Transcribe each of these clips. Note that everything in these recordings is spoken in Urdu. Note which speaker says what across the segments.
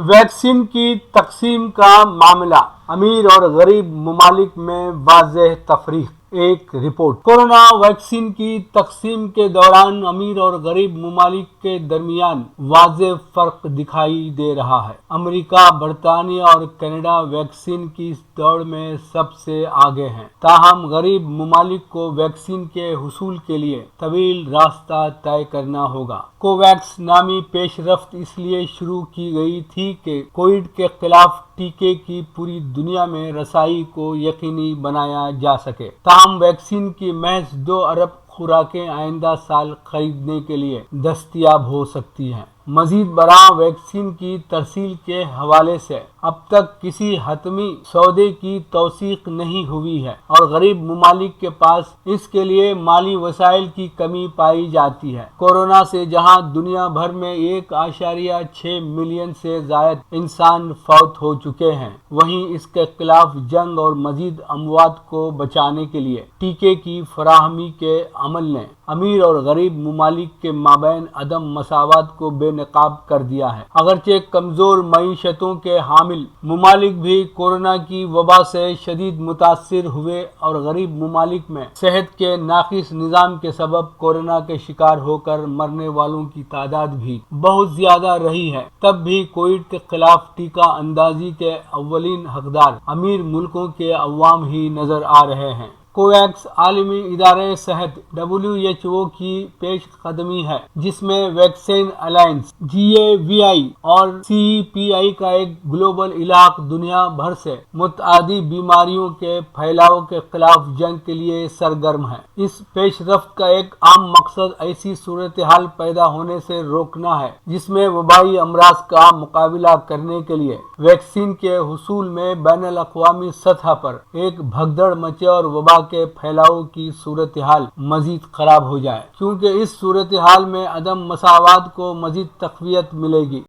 Speaker 1: ویکسین کی تقسیم کا معاملہ، امیر اور غریب ممالک میں واضح تفریق۔ ایک رپورٹ۔ کورونا ویکسین کی تقسیم کے دوران امیر اور غریب ممالک کے درمیان واضح فرق دکھائی دے رہا ہے۔ امریکہ، برطانیہ اور کینیڈا ویکسین کی اس دوڑ میں سب سے آگے ہیں، تاہم غریب ممالک کو ویکسین کے حصول کے لیے طویل راستہ طے کرنا ہوگا۔ کوویکس نامی پیش رفت اس لیے شروع کی گئی تھی کہ کووڈ کے خلاف ٹیکے کی پوری دنیا میں رسائی کو یقینی بنایا جا سکے۔ تاہم ویکسین کی محض 2 ارب خوراکیں آئندہ سال خریدنے کے لیے دستیاب ہو سکتی ہیں۔ مزید برآں ویکسین کی ترسیل کے حوالے سے اب تک کسی حتمی سودے کی توثیق نہیں ہوئی ہے اور غریب ممالک کے پاس اس کے لیے مالی وسائل کی کمی پائی جاتی ہے۔ کورونا سے جہاں دنیا بھر میں 1.6 ملین سے زائد انسان فوت ہو چکے ہیں، وہیں اس کے خلاف جنگ اور مزید اموات کو بچانے کے لیے ٹیکے کی فراہمی کے عمل نے امیر اور غریب ممالک کے مابین عدم مساوات کو بے نقاب کر دیا ہے۔ اگرچہ کمزور معیشتوں کے حامل ممالک بھی کورونا کی وبا سے شدید متاثر ہوئے اور غریب ممالک میں صحت کے ناقص نظام کے سبب کورونا کے شکار ہو کر مرنے والوں کی تعداد بھی بہت زیادہ رہی ہے، تب بھی کووڈ کے خلاف ٹیکہ اندازی کے اولین حقدار امیر ملکوں کے عوام ہی نظر آ رہے ہیں۔ کوویکس عالمی ادارہ صحت WHO کی پیش قدمی ہے، جس میں ویکسین الائنس GAVI اور CEPI کا ایک گلوبل الاق دنیا بھر سے متعدی بیماریوں کے پھیلاؤ کے خلاف جنگ کے لیے سرگرم ہے۔ اس پیش رفت کا ایک عام مقصد ایسی صورتحال پیدا ہونے سے روکنا ہے جس میں وبائی امراض کا مقابلہ کرنے کے لیے ویکسین کے حصول میں بین الاقوامی سطح پر ایک بھگدڑ مچے اور وبا کے پھیلاؤ کی صورتحال مزید خراب ہو جائے، کیونکہ اس صورتحال میں عدم مساوات کو مزید تقویت ملے گی۔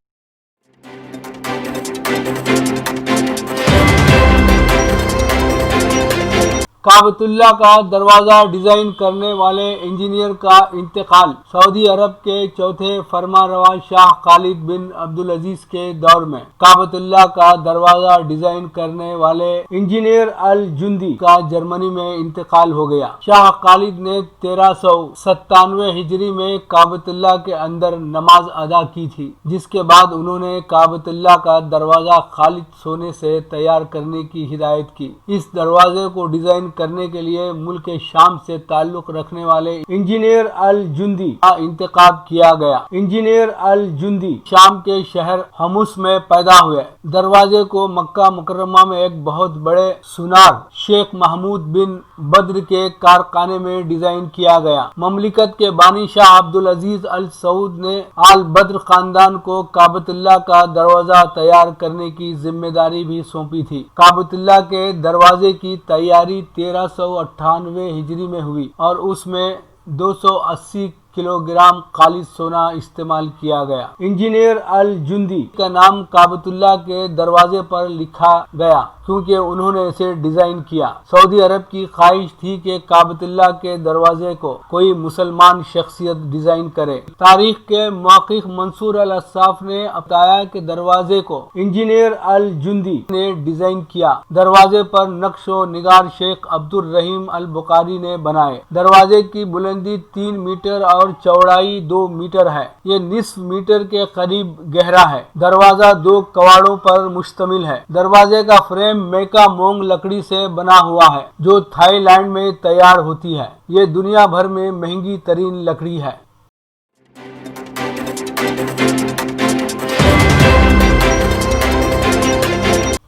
Speaker 1: کعبۃ اللہ کا دروازہ ڈیزائن کرنے والے انجینئر کا انتقال۔ سعودی عرب کے چوتھے فرمانروا شاہ خالد بن عبدالعزیز کے دور میں کعبۃ اللہ کا دروازہ ڈیزائن کرنے والے انجینئر الجندی کا جرمنی میں انتقال ہو گیا۔ شاہ خالد نے 1397 ہجری میں کعبۃ اللہ کے اندر نماز ادا کی تھی، جس کے بعد انہوں نے کعبۃ اللہ کا دروازہ خالص سونے سے تیار کرنے کی ہدایت کی۔ اس دروازے کو ڈیزائن کرنے کے لیے ملک شام سے تعلق رکھنے والے انجینئر الجندی کا انتخاب کیا گیا۔ انجینئر الجندی شام کے شہر حمص میں پیدا ہوئے۔ دروازے کو مکہ مکرمہ میں ایک بہت بڑے سونار شیخ محمود بن بدر کے کارخانے میں ڈیزائن کیا گیا۔ مملکت کے بانی شاہ عبدالعزیز السعود نے آل بدر خاندان کو کعبۃ اللہ کا دروازہ تیار کرنے کی ذمہ داری بھی سونپی تھی۔ کعبۃ اللہ کے دروازے کی تیاری 1398 ہجری میں ہوئی اور اس میں 280 کلو گرام خالص سونا استعمال کیا گیا۔ انجینئر الجندی کا نام کعبۃ اللہ کے دروازے پر لکھا گیا کیونکہ انہوں نے اسے ڈیزائن کیا۔ سعودی عرب کی خواہش تھی کہ کعبۃ اللہ کے دروازے کو کوئی مسلمان شخصیت ڈیزائن کرے۔ تاریخ کے محقق منصور الاصاف نے بتایا کہ دروازے کو انجینئر الجندی نے ڈیزائن کیا۔ دروازے پر نقش و نگار شیخ عبد الرحیم البخاری نے بنائے۔ دروازے کی بلندی 3 میٹر اور چوڑائی 2 میٹر ہے۔ یہ نصف میٹر کے قریب گہرا ہے۔ دروازہ 2 کواڑوں پر مشتمل ہے۔ دروازے کا فریم میکا مونگ لکڑی سے بنا ہوا ہے جو تھائی لینڈ میں تیار ہوتی ہے۔ یہ دنیا بھر میں مہنگی ترین لکڑی ہے۔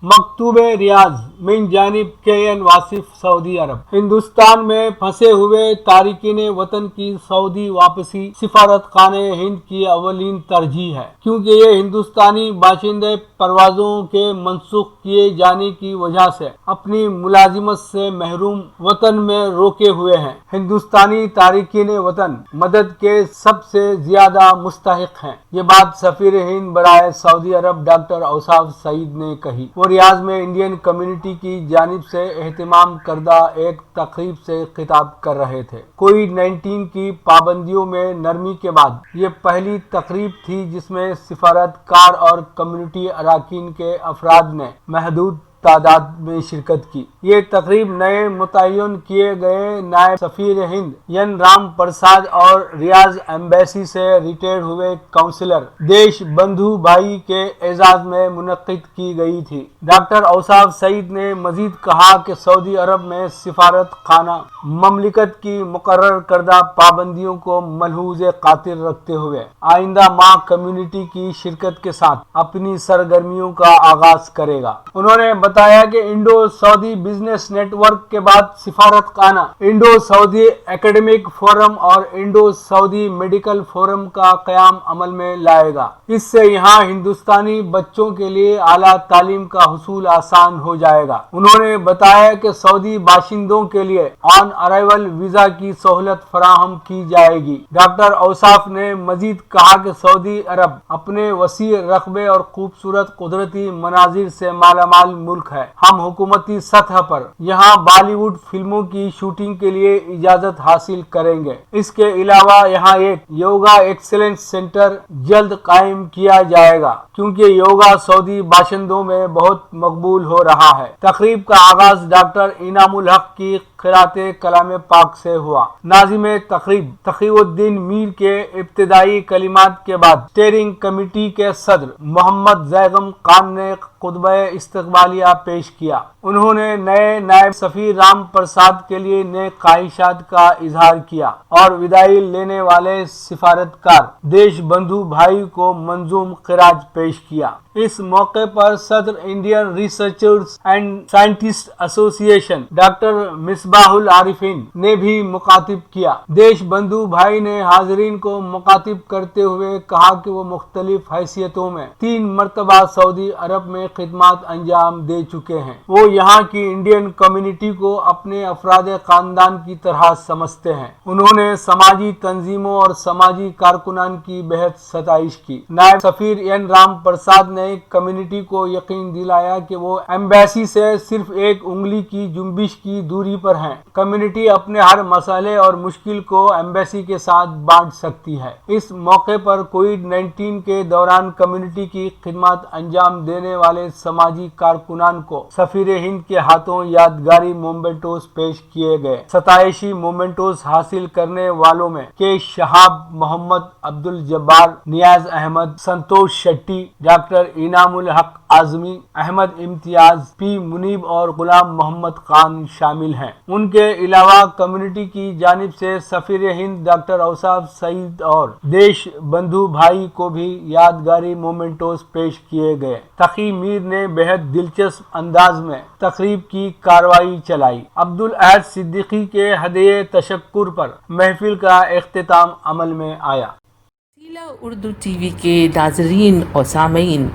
Speaker 1: مکتوب ریاض من جانب KN واصف سعودی عرب۔ ہندوستان میں پھنسے ہوئے تارکین وطن کی سعودی واپسی سفارت خانے ہند کی اولین ترجیح ہے، کیونکہ یہ ہندوستانی باشندے پروازوں کے منسوخ کیے جانے کی وجہ سے اپنی ملازمت سے محروم وطن میں روکے ہوئے ہیں۔ ہندوستانی تارکین وطن مدد کے سب سے زیادہ مستحق ہیں۔ یہ بات سفیر ہند برائے سعودی عرب ڈاکٹر اوصاف سعید نے کہی۔ وہ ریاض میں انڈین کمیونٹی کی جانب سے اہتمام کردہ ایک تقریب سے خطاب کر رہے تھے۔ کووڈ-19 کی پابندیوں میں نرمی کے بعد یہ پہلی تقریب تھی جس میں سفارتکار اور کمیونٹی اراکین کے افراد نے محدود تعداد میں شرکت کی۔ یہ تقریب نئے متعین کیے گئے نائب سفیر ہند این رام پرساد اور ریاض ایمبیسی سے ریٹائر ہوئے کونسلر دیش بندھو بھائی کے اعزاز میں منعقد کی گئی تھی۔ ڈاکٹر اوصاف سعید نے مزید کہا کہ سعودی عرب میں سفارت خانہ مملکت کی مقرر کردہ پابندیوں کو ملحوظ خاطر رکھتے ہوئے آئندہ ماہ کمیونٹی کی شرکت کے ساتھ اپنی سرگرمیوں کا آغاز کرے گا۔ انہوں نے بتایا کہ Indo Saudi business network کے بعد سفارت خانہ انڈو سعودی اکیڈمک فورم اور انڈو سعودی میڈیکل فورم کا قیام عمل میں لائے گا۔ اس سے یہاں ہندوستانی بچوں کے لیے اعلیٰ تعلیم کا حصول آسان ہو جائے گا۔ انہوں نے بتایا کہ سعودی باشندوں کے لیے آن ارائیول ویزا کی سہولت فراہم کی جائے گی۔ ڈاکٹر اوصاف نے مزید کہا کہ سعودی عرب اپنے وسیع رقبے اور خوبصورت قدرتی مناظر سے مالا مال ملک ہے۔ ہم حکومتی سطح پر یہاں بالی ووڈ فلموں کی شوٹنگ کے لیے اجازت حاصل کریں گے۔ اس کے علاوہ یہاں ایک یوگا ایکسلنس سینٹر جلد قائم کیا جائے گا کیونکہ یوگا سعودی باشندوں میں بہت مقبول ہو رہا ہے۔ تقریب کا آغاز ڈاکٹر انعام الحق کی قرأت کلام پاک سے ہوا۔ ناظم تقریب تقی الدین میر کے ابتدائی کلمات کے بعد اسٹیئرنگ کمیٹی کے صدر محمد زیغم خان نے خطبہ استقبالیہ پیش کیا۔ انہوں نے نئے نائب سفیر رام پرساد کے لیے نیک خواہشات کا اظہار کیا اور وداعی لینے والے سفارتکار دیش بندھو بھائی کو منظوم خراج پیش کیا۔ اس موقع پر صدر انڈین ریسرچرز اینڈ سائنٹسٹ ایسوسی ایشن ڈاکٹر مصباح العارفین نے بھی مخاطب کیا۔ دیش بندھو بھائی نے حاضرین کو مخاطب کرتے ہوئے کہا کہ وہ مختلف حیثیتوں میں 3 مرتبہ سعودی عرب میں خدمات انجام دے چکے ہیں۔ وہ یہاں کی انڈین کمیونٹی کو اپنے افراد خاندان کی طرح سمجھتے ہیں۔ انہوں نے سماجی تنظیموں اور سماجی کارکنان کی بہت ستائش کی۔ نائب سفیر این رام پرساد نے کمیونٹی کو یقین دلایا کہ وہ ایمبیسی سے صرف ایک انگلی کی جنبش کی دوری پر ہیں۔ کمیونٹی اپنے ہر مسئلے اور مشکل کو ایمبیسی کے ساتھ بانٹ سکتی ہے۔ اس موقع پر کووڈ-19 کے دوران کمیونٹی کی خدمات انجام دینے والے سماجی کارکنان کو سفیر ہند کے ہاتھوں یادگاری مومنٹوز پیش کیے گئے۔ ستائشی مومنٹوز حاصل کرنے والوں میں کے شہاب محمد، عبد الجبار، نیاز احمد، سنتوش شیٹی، ڈاکٹر انعام الحق اعظمی، احمد امتیاز، پی منیب اور غلام محمد خان شامل ہیں۔ ان کے علاوہ کمیونٹی کی جانب سے سفیر ہند ڈاکٹر اوصاف سعید اور دیش بندھو بھائی کو بھی یادگاری مومنٹوز پیش کیے گئے۔ تقی میر نے بہت دلچسپ انداز میں تقریب کی کارروائی چلائی۔ عبدالاحد صدیقی کے ہدیہ تشکر پر محفل کا اختتام عمل میں آیا۔
Speaker 2: وسیلہ اردو ٹی وی کے ناظرین اور سامعین،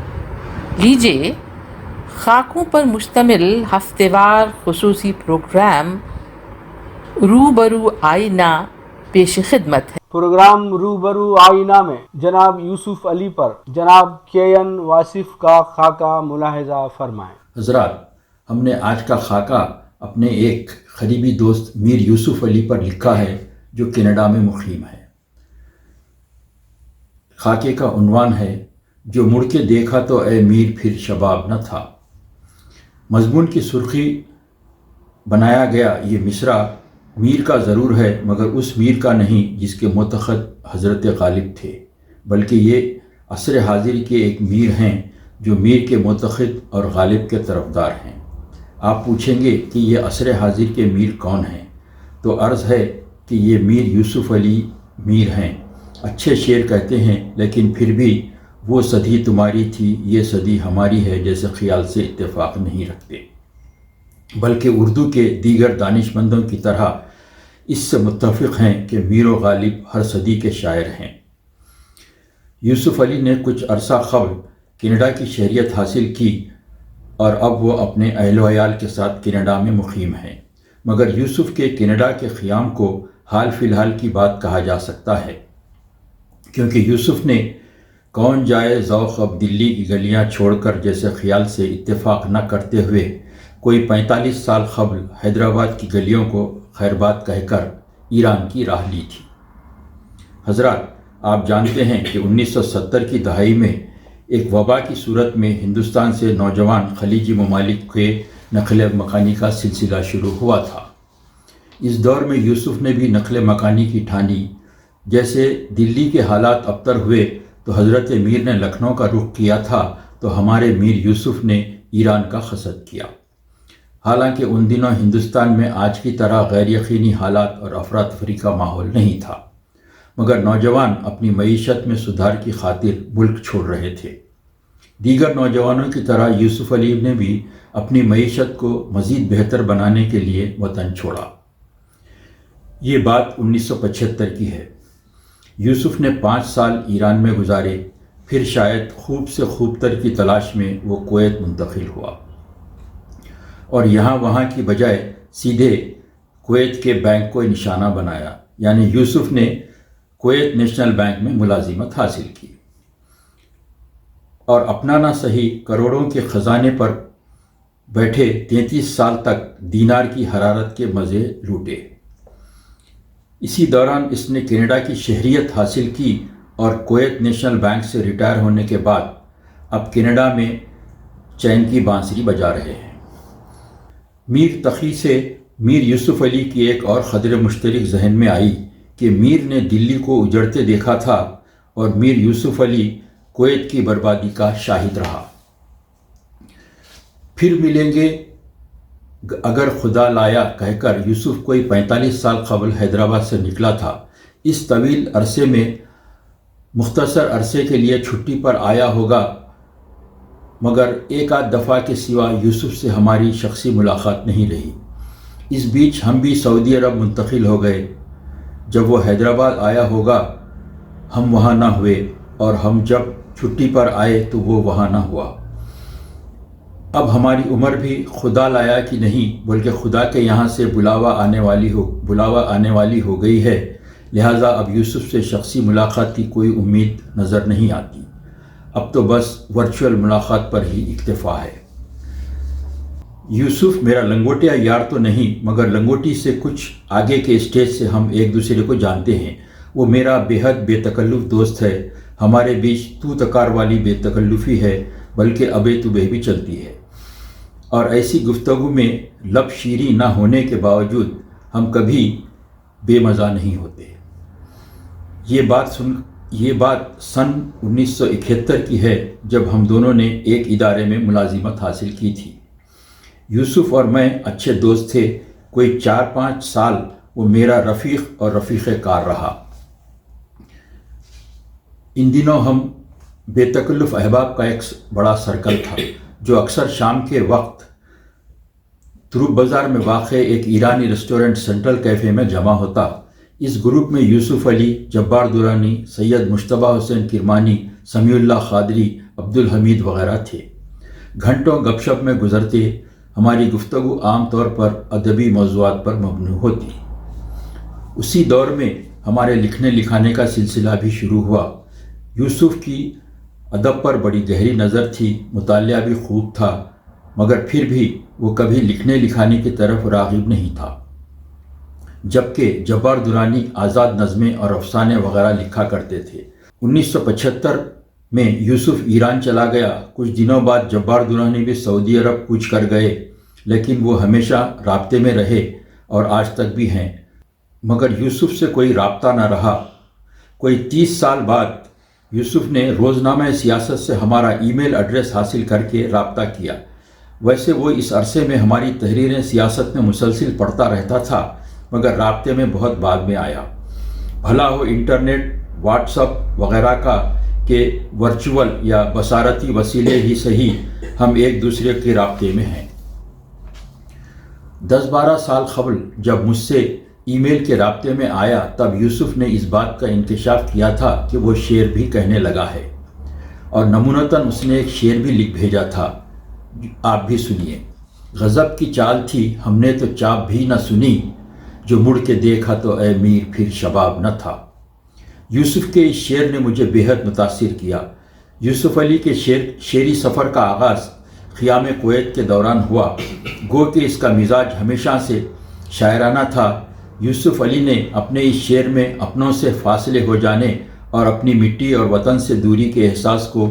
Speaker 2: لیجیے خاکوں پر مشتمل ہفتہ وار خصوصی پروگرام روبرو آئینہ پیش خدمت ہے۔
Speaker 1: پروگرام روبرو آئینہ میں جناب یوسف علی پر جناب کے این واصف کا خاکہ ملاحظہ فرمائیں۔
Speaker 3: حضرات، ہم نے آج کا خاکہ اپنے ایک قریبی دوست میر یوسف علی پر لکھا ہے جو کینیڈا میں مقیم ہے۔ خاکے کا عنوان ہے جو مڑ کے دیکھا تو اے میر پھر شباب نہ تھا۔ مضمون کی سرخی بنایا گیا یہ مصرع میر کا ضرور ہے مگر اس میر کا نہیں جس کے معتقد حضرت غالب تھے، بلکہ یہ عصر حاضر کے ایک میر ہیں جو میر کے معتقد اور غالب کے طرفدار ہیں۔ آپ پوچھیں گے کہ یہ عصر حاضر کے میر کون ہیں، تو عرض ہے کہ یہ میر یوسف علی میر ہیں۔ اچھے شعر کہتے ہیں لیکن پھر بھی وہ صدی تمہاری تھی یہ صدی ہماری ہے جیسے خیال سے اتفاق نہیں رکھتے، بلکہ اردو کے دیگر دانشمندوں کی طرح اس سے متفق ہیں کہ میر و غالب ہر صدی کے شاعر ہیں۔ یوسف علی نے کچھ عرصہ قبل کینیڈا کی شہریت حاصل کی اور اب وہ اپنے اہل و عیال کے ساتھ کینیڈا میں مقیم ہیں، مگر یوسف کے کینیڈا کے قیام کو حال فی الحال کی بات کہا جا سکتا ہے، کیونکہ یوسف نے کون جائے ذوق اب دلی کی گلیاں چھوڑ کر، جیسے خیال سے اتفاق نہ کرتے ہوئے کوئی 45 سال قبل حیدرآباد کی گلیوں کو خیرباد کہہ کر ایران کی راہ لی تھی۔ حضرات، آپ جانتے ہیں کہ 1970 کی دہائی میں ایک وبا کی صورت میں ہندوستان سے نوجوان خلیجی ممالک کے نقل مکانی کا سلسلہ شروع ہوا تھا۔ اس دور میں یوسف نے بھی نقل مکانی کی ٹھانی۔ جیسے دلی کے حالات ابتر ہوئے تو حضرت میر نے لکھنؤ کا رخ کیا تھا، تو ہمارے میر یوسف نے ایران کا قصد کیا۔ حالانکہ ان دنوں ہندوستان میں آج کی طرح غیر یقینی حالات اور افراتفری کا ماحول نہیں تھا، مگر نوجوان اپنی معیشت میں سدھار کی خاطر ملک چھوڑ رہے تھے۔ دیگر نوجوانوں کی طرح یوسف علی نے بھی اپنی معیشت کو مزید بہتر بنانے کے لیے وطن چھوڑا۔ یہ بات 1975 کی ہے۔ یوسف نے 5 سال ایران میں گزارے، پھر شاید خوب سے خوب تر کی تلاش میں وہ کویت منتقل ہوا، اور یہاں وہاں کی بجائے سیدھے کویت کے بینک کو نشانہ بنایا، یعنی یوسف نے کویت نیشنل بینک میں ملازمت حاصل کی اور اپنا نہ صحیح کروڑوں کے خزانے پر بیٹھے 33 سال تک دینار کی حرارت کے مزے لوٹے۔ اسی دوران اس نے کینیڈا کی شہریت حاصل کی اور کویت نیشنل بینک سے ریٹائر ہونے کے بعد اب کینیڈا میں چین کی بانسری بجا رہے ہیں۔ میر تقی سے میر یوسف علی کی ایک اور خدر مشترک ذہن میں آئی کہ میر نے دلی کو اجڑتے دیکھا تھا اور میر یوسف علی کویت کی بربادی کا شاہد رہا۔ پھر ملیں گے اگر خدا لایا کہہ کر یوسف کوئی 45 سال قبل حیدرآباد سے نکلا تھا۔ اس طویل عرصے میں مختصر عرصے کے لیے چھٹی پر آیا ہوگا، مگر ایک آدھ دفعہ کے سوا یوسف سے ہماری شخصی ملاقات نہیں رہی۔ اس بیچ ہم بھی سعودی عرب منتقل ہو گئے۔ جب وہ حیدرآباد آیا ہوگا ہم وہاں نہ ہوئے، اور ہم جب چھٹی پر آئے تو وہ وہاں نہ ہوا۔ اب ہماری عمر بھی خدا لایا کی نہیں بلکہ خدا کے یہاں سے بلاوا آنے والی ہو گئی ہے، لہٰذا اب یوسف سے شخصی ملاقات کی کوئی امید نظر نہیں آتی۔ اب تو بس ورچوئل ملاقات پر ہی اکتفا ہے۔ یوسف میرا لنگوٹیا یار تو نہیں، مگر لنگوٹی سے کچھ آگے کے اسٹیج سے ہم ایک دوسرے کو جانتے ہیں۔ وہ میرا بے حد بے تکلف دوست ہے۔ ہمارے بیچ تو تکار والی بے تکلفی ہے، بلکہ ابے تو بے بھی چلتی ہے، اور ایسی گفتگو میں لب شیریں نہ ہونے کے باوجود ہم کبھی بے مزہ نہیں ہوتے۔ یہ بات سن 1971 کی ہے، جب ہم دونوں نے ایک ادارے میں ملازمت حاصل کی تھی۔ یوسف اور میں اچھے دوست تھے۔ کوئی 4-5 سال وہ میرا رفیق اور رفیق کار رہا۔ ان دنوں ہم بے تکلف احباب کا ایک بڑا سرکل تھا، جو اکثر شام کے وقت تروپ بازار میں واقع ایک ایرانی ریسٹورنٹ سینٹرل کیفے میں جمع ہوتا۔ اس گروپ میں یوسف علی، جبار درانی، سید مشتبہ حسین کرمانی، سمیع اللہ قادری، عبدالحمید وغیرہ تھے۔ گھنٹوں گپ شپ میں گزرتے۔ ہماری گفتگو عام طور پر ادبی موضوعات پر مبنی ہوتی۔ اسی دور میں ہمارے لکھنے لکھانے کا سلسلہ بھی شروع ہوا۔ یوسف کی ادب پر بڑی گہری نظر تھی، مطالعہ بھی خوب تھا، مگر پھر بھی وہ کبھی لکھنے لکھانے کی طرف راغب نہیں تھا، جبکہ جبار درانی آزاد نظمیں اور افسانے وغیرہ لکھا کرتے تھے۔ 1975 میں یوسف ایران چلا گیا۔ کچھ دنوں بعد جبار درانی بھی سعودی عرب کوچ کر گئے، لیکن وہ ہمیشہ رابطے میں رہے اور آج تک بھی ہیں، مگر یوسف سے کوئی رابطہ نہ رہا۔ کوئی 30 سال بعد یوسف نے روزنامہ سیاست سے ہمارا ای میل ایڈریس حاصل کر کے رابطہ کیا۔ ویسے وہ اس عرصے میں ہماری تحریریں سیاست میں مسلسل پڑھتا رہتا تھا، مگر رابطے میں بہت بعد میں آیا۔ بھلا ہو انٹرنیٹ، واٹس اپ وغیرہ کا کہ ورچوئل یا بصارتی وسیلے ہی صحیح، ہم ایک دوسرے کے رابطے میں ہیں۔ 10-12 سال قبل جب مجھ سے ای میل کے رابطے میں آیا، تب یوسف نے اس بات کا انکشاف کیا تھا کہ وہ شعر بھی کہنے لگا ہے، اور نمونتاً اس نے ایک شعر بھی لکھ بھیجا تھا، آپ بھی سنیے۔ غضب کی چال تھی ہم نے تو چاپ بھی نہ سنی، جو مڑ کے دیکھا تو اے میر پھر شباب نہ تھا۔ یوسف کے اس شعر نے مجھے بے حد متاثر کیا۔ یوسف علی کے شعری سفر کا آغاز خیام کویت کے دوران ہوا، گو کہ اس کا مزاج ہمیشہ سے شاعرانہ تھا۔ یوسف علی نے اپنے اس شعر میں اپنوں سے فاصلے ہو جانے اور اپنی مٹی اور وطن سے دوری کے احساس کو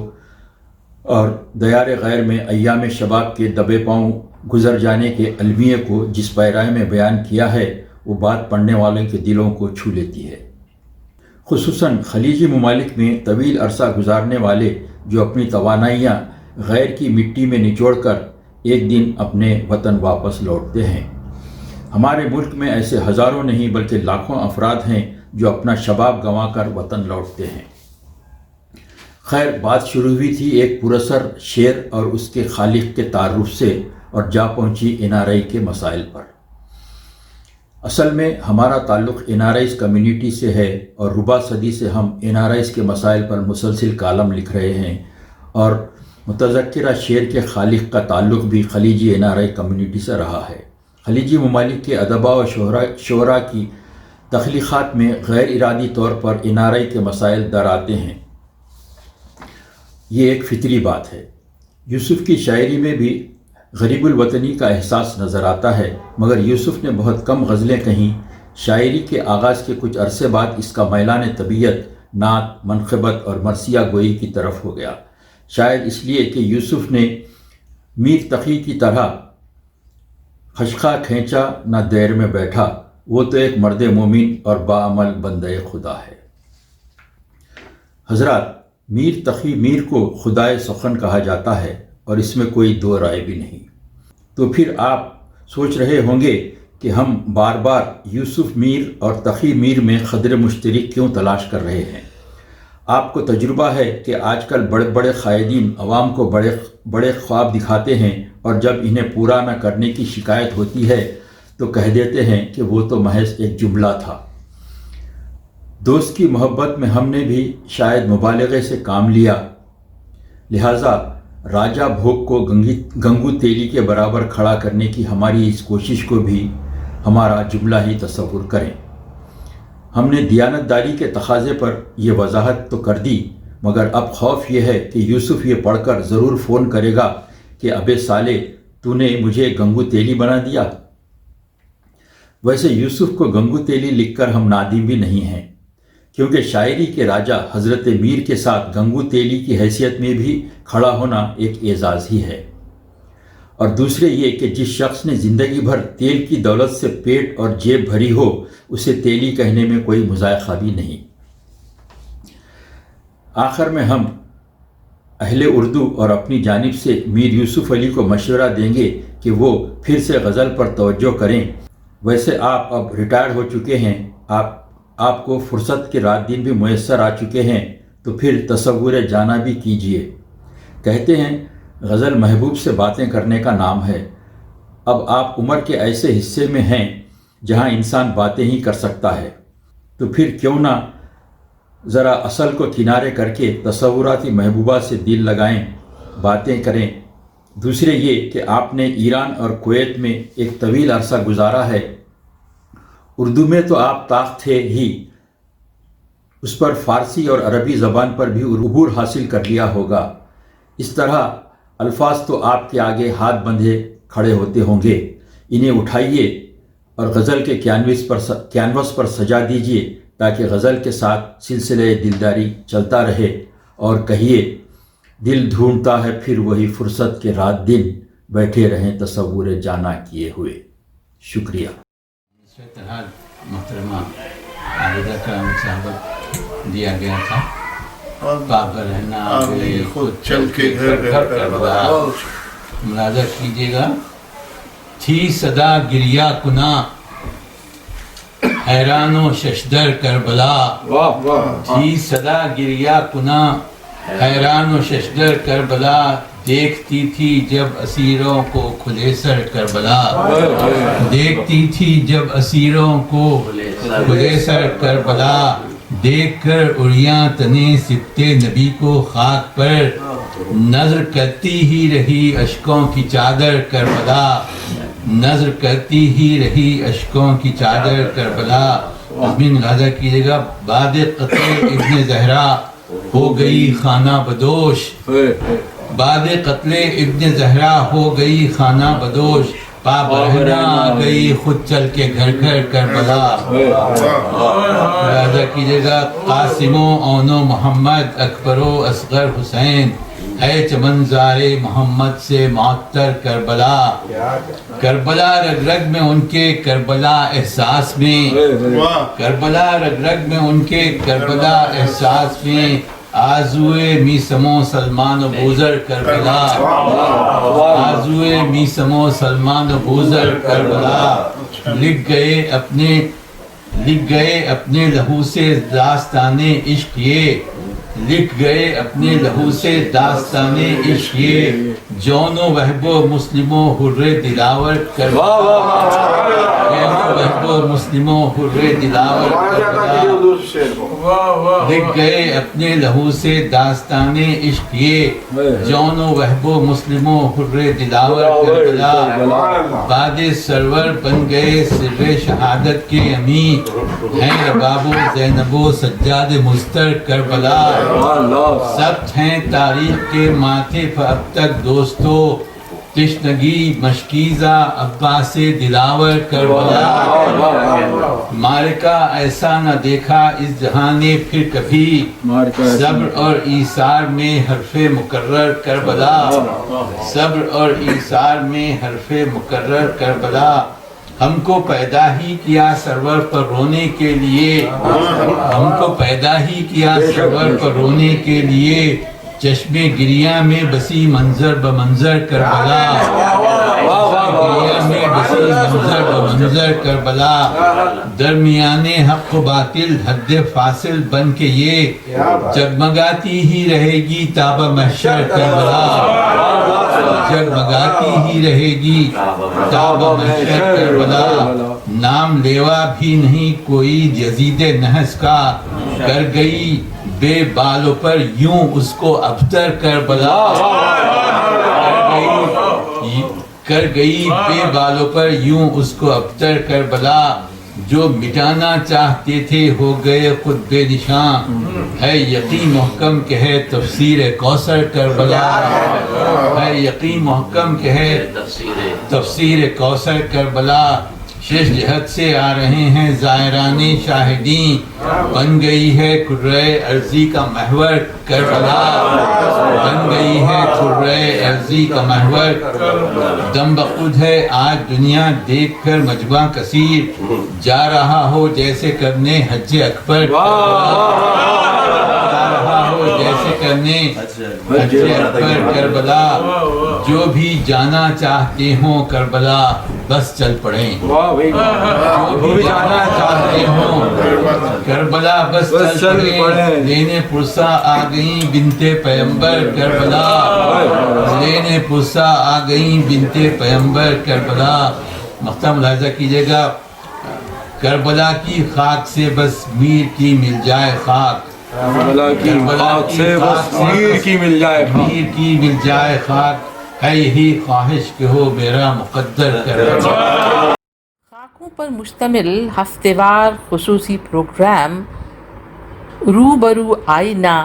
Speaker 3: اور دیار غیر میں ایام شباب کے دبے پاؤں گزر جانے کے المیے کو جس پیرائے میں بیان کیا ہے وہ بات پڑھنے والوں کے دلوں کو چھو لیتی ہے۔ خصوصاً خلیجی ممالک میں طویل عرصہ گزارنے والے جو اپنی توانائیاں غیر کی مٹی میں نچوڑ کر ایک دن اپنے وطن واپس لوٹتے ہیں۔ ہمارے ملک میں ایسے ہزاروں نہیں بلکہ لاکھوں افراد ہیں جو اپنا شباب گنوا کر وطن لوٹتے ہیں۔ خیر، بات شروع ہوئی تھی ایک پراثر شعر اور اس کے خالق کے تعارف سے اور جا پہنچی NRI کے مسائل پر۔ اصل میں ہمارا تعلق NRIs کمیونٹی سے ہے اور ربع صدی سے ہم NRIs کے مسائل پر مسلسل کالم لکھ رہے ہیں، اور متذکرہ شعر کے خالق کا تعلق بھی خلیجی NRI کمیونٹی سے رہا ہے۔ خلیجی ممالک کے ادباء و شعراء کی تخلیقات میں غیر ارادی طور پر NRI کے مسائل در آتے ہیں، یہ ایک فطری بات ہے۔ یوسف کی شاعری میں بھی غریب الوطنی کا احساس نظر آتا ہے، مگر یوسف نے بہت کم غزلیں کہیں۔ شاعری کے آغاز کے کچھ عرصے بعد اس کا میلان طبیعت نعت، منقبت اور مرثیہ گوئی کی طرف ہو گیا، شاید اس لیے کہ یوسف نے میر تقی کی طرح خشخہ کھینچا نہ دیر میں بیٹھا، وہ تو ایک مرد مومن اور باعمل بندے خدا ہے۔ حضرات، میر تقی میر کو خدائے سخن کہا جاتا ہے اور اس میں کوئی دو رائے بھی نہیں۔ تو پھر آپ سوچ رہے ہوں گے کہ ہم بار بار یوسف میر اور تقی میر میں قدر مشترک کیوں تلاش کر رہے ہیں؟ آپ کو تجربہ ہے کہ آج کل بڑے بڑے قائدین عوام کو بڑے خواب دکھاتے ہیں اور جب انہیں پورا نہ کرنے کی شکایت ہوتی ہے تو کہہ دیتے ہیں کہ وہ تو محض ایک جملہ تھا۔ دوست کی محبت میں ہم نے بھی شاید مبالغے سے کام لیا، لہٰذا راجہ بھوگ کو گنگو تیلی کے برابر کھڑا کرنے کی ہماری اس کوشش کو بھی ہمارا جملہ ہی تصور کریں۔ ہم نے دیانت داری کے تقاضے پر یہ وضاحت تو کر دی، مگر اب خوف یہ ہے کہ یوسف یہ پڑھ کر ضرور فون کرے گا کہ ابے سالے تو نے مجھے گنگو تیلی بنا دیا۔ ویسے یوسف کو گنگو تیلی لکھ کر ہم نادم بھی نہیں ہیں، کیونکہ شاعری کے راجہ حضرت میر کے ساتھ گنگو تیلی کی حیثیت میں بھی کھڑا ہونا ایک اعزاز ہی ہے، اور دوسرے یہ کہ جس شخص نے زندگی بھر تیل کی دولت سے پیٹ اور جیب بھری ہو اسے تیلی کہنے میں کوئی مذائقہ بھی نہیں۔ آخر میں ہم اہل اردو اور اپنی جانب سے میر یوسف علی کو مشورہ دیں گے کہ وہ پھر سے غزل پر توجہ کریں۔ ویسے آپ اب ریٹائر ہو چکے ہیں، آپ کو فرصت کے رات دن بھی میسر آ چکے ہیں، تو پھر تصور جانا بھی کیجئے۔ کہتے ہیں غزل محبوب سے باتیں کرنے کا نام ہے۔ اب آپ عمر کے ایسے حصے میں ہیں جہاں انسان باتیں ہی کر سکتا ہے، تو پھر کیوں نہ ذرا اصل کو کنارے کر کے تصوراتی محبوبہ سے دل لگائیں، باتیں کریں۔ دوسرے یہ کہ آپ نے ایران اور کویت میں ایک طویل عرصہ گزارا ہے، اردو میں تو آپ طاق تھے ہی، اس پر فارسی اور عربی زبان پر بھی عبور حاصل کر لیا ہوگا۔ اس طرح الفاظ تو آپ کے آگے ہاتھ بندھے کھڑے ہوتے ہوں گے، انہیں اٹھائیے اور غزل کے کینوس پر سجا دیجئے تاکہ غزل کے ساتھ سلسلہ دلداری چلتا رہے، اور کہیے دل ڈھونڈتا ہے پھر وہی فرصت کے رات دن، بیٹھے رہیں تصور جانا کیے ہوئے۔ شکریہ۔
Speaker 4: محترمہ عابدہ کا مسابقہ دیا گیا تھا، پاک رہنا خود چل کے گھر گھر کربلا۔ ملاحظہ کیجیے گا، تھی صدا گریہ کنا حیران و ششدر کربلا، تھی صدا گریہ کنا حیران و ششدر کربلا، دیکھتی تھی جب اسیروں کو کھلے سر کربلا، دیکھتی تھی جب اسیروں کو کھلے سر کربلا، دیکھ کر اڑیاں تنے سبتے نبی کو خاک پر، نظر کرتی ہی رہی اشکوں کی چادر کربلا، نظر کرتی ہی رہی اشکوں کی چادر کربلا۔ مضمون ملاحظہ کیجیے گا، بعد قتل ابن زہرا ہو گئی خانہ بدوش، بعد قتل ابن زہرا ہو گئی خانہ بدوش، پا برہنہ آ گئی خود چل کے گھر گھر کربلا۔ ملاحظہ کیجیے گا، قاسم و اون و محمد، اکبر و اصغر حسین، ہے چمن زار محمد سے معطر کربلا۔ کربلا رگ رگ میں ان کے، کربلا احساس میں، کربلا رگ رگ میں ان کے، کربلا احساس میں، آرزوئے میسم و سلمان و بوذر کربلا، آرزوئے میسم و سلمان و بوذر کربلا۔ لکھ گئے اپنے لہو سے داستان عشق یہ، لکھ گئے اپنے لہو سے داستان عشق یہ، جون و وہب و مسلم و حر دلاور کربلا، وہب و مسلم و حر دلاور کربلا۔ لکھ گئے اپنے لہو سے داستان عشق یہ، جون و وہب و مسلم و حر دلاور کربلا۔ بعد سرور بن گئے سر شہادت کے امین، ہیں رباب و زینب و سجاد مستر کربلا۔ ثبت ہیں تاریخ کے ماتھے پر اب تک دوستو، تشنگی مشکیزہ عباس دلاور کربلا۔ معرکہ ایسا نہ دیکھا اس جہاں نے پھر کبھی، صبر اور ایثار میں حرف مکرر کربلا، صبر اور ایثار میں حرف مکرر کربلا۔ ہم کو پیدا ہی کیا سرور پر رونے کے لیے، ہم کو پیدا ہی کیا سرور پر رونے کے لیے، چشم گریہ میں بسی منظر بمنظر کربلا، گریہ میں بسی منظر بمنظر کربلا۔ درمیان حق و باطل حد فاصل بن کے یہ، جگمگاتی ہی رہے گی تاب محشر کربلا، جگمگاتی ہی رہے گی تاب محشر کربلا۔ نام لیوا بھی نہیں کوئی یزید نحس کا، کر گئی بے بالوں پر یوں اس کو ابتر کربلا، کر گئی بے بالوں پر یوں اس کو ابتر کربلا۔ جو مٹانا چاہتے تھے ہو گئے خود بے نشان، ہے یقین محکم کہ ہے تفسیر کوثر کربلا، ہے یقین محکم کہ ہے تفسیر کوثر کربلا۔ شش جہت سے آ رہے ہیں زائران شاہدین، بن گئی ہے کرۂ ارضی کا محور کربلا، بن گئی ہے کرۂ ارضی کا محور۔ دم بخود ہے آج دنیا دیکھ کر مجمع کثیر، جا رہا ہو جیسے کرنے حج اکبر، جا رہا ہو جیسے کرنے حج اکبر کربلا۔ جو بھی جانا چاہتے ہوں کربلا بس چل پڑیں، جو بھی جانا چاہتے ہوں کربلا بس چل پڑیں۔ لینے پرسا آ گئیں بنتے پیمبر کربلا، لینے پرسا آ گئیں بنتے پیمبر کربلا۔ مقطع ملاحظہ کیجیے گا، کربلا کی خاک سے بس میر کی مل جائے خاک،
Speaker 5: کربلا کی خاک سے بس میر کی مل جائے خاک،
Speaker 4: میر کی مل جائے خاک، ہے یہی خواہش کہ ہو میرا مقدر کربلا۔
Speaker 2: خاکوں پر مشتمل ہفتہ وار خصوصی پروگرام روبرو آئینہ